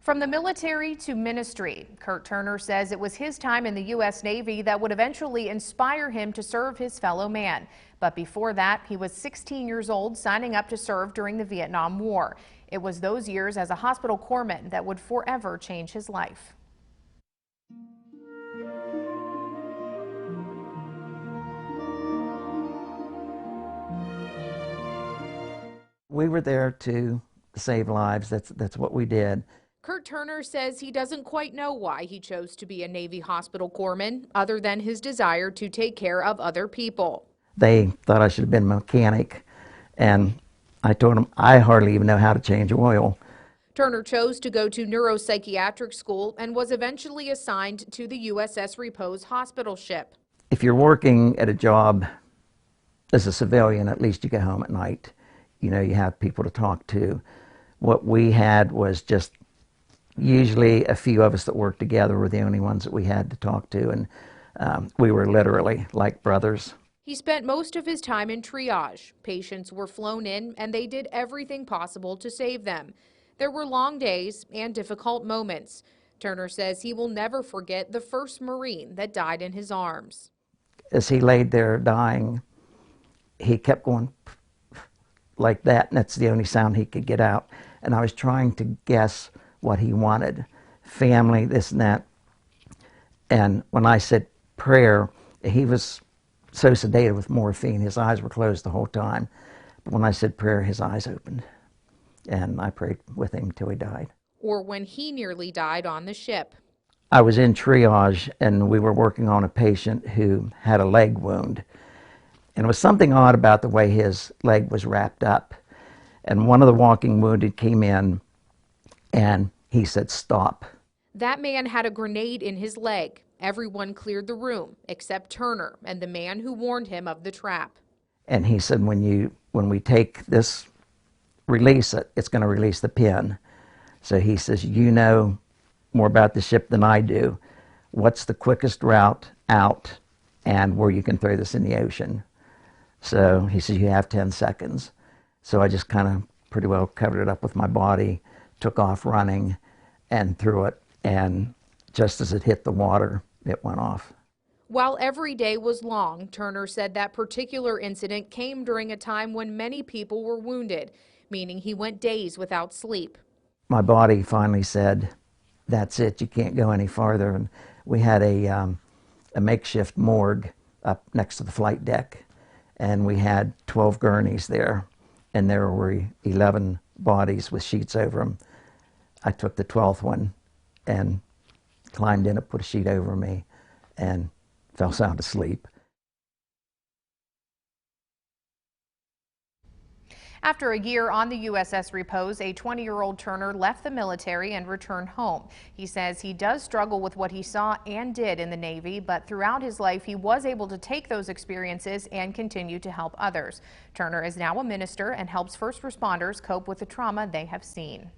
From the military to ministry, Kurt Turner says it was his time in the U.S. Navy that would eventually inspire him to serve his fellow man. But before that, he was 16 years old, signing up to serve during the Vietnam War. It was those years as a hospital corpsman that would forever change his life. We were there to save lives. That's what we did. Kurt Turner says he doesn't quite know why he chose to be a Navy hospital corpsman, other than his desire to take care of other people. They thought I should have been a mechanic, and I told them I hardly even know how to change oil. Turner chose to go to neuropsychiatric school and was eventually assigned to the USS Repose hospital ship. If you're working at a job as a civilian, at least you go home at night. You know, you have people to talk to. What we had was just usually a few of us that worked together were the only ones that we had to talk to, and we were literally like brothers. He spent most of his time in triage. Patients were flown in, and they did everything possible to save them. There were long days and difficult moments. Turner says he will never forget the first Marine that died in his arms. As he laid there dying, he kept going like that, and that's the only sound he could get out. And I was trying to guess what he wanted. Family, this and that. And when I said prayer, he was so sedated with morphine, his eyes were closed the whole time. But when I said prayer, his eyes opened. And I prayed with him till he died. Or when he nearly died on the ship. I was in triage, and we were working on a patient who had a leg wound. And it was something odd about the way his leg was wrapped up. And one of the walking wounded came in, and he said, "Stop." That man had a grenade in his leg. Everyone cleared the room except Turner and the man who warned him of the trap. And he said, when we take this, release it, it's going to release the pin. So he says, "You know more about the ship than I do. What's the quickest route out and where you can throw this in the ocean?" So he says, "You have 10 seconds. So I just kind of pretty well covered it up with my body, took off running, and threw it. And just as it hit the water, it went off. While every day was long, Turner said that particular incident came during a time when many people were wounded, meaning he went days without sleep. My body finally said, "That's it, you can't go any farther." And we had a makeshift morgue up next to the flight deck, and we had 12 gurneys there, and there were 11 bodies with sheets over them. I took the 12th one and climbed in it, put a sheet over me, and fell sound asleep. After a year on the USS Repose, a 20-year-old Turner left the military and returned home. He says he does struggle with what he saw and did in the Navy, but throughout his life he was able to take those experiences and continue to help others. Turner is now a minister and helps first responders cope with the trauma they have seen.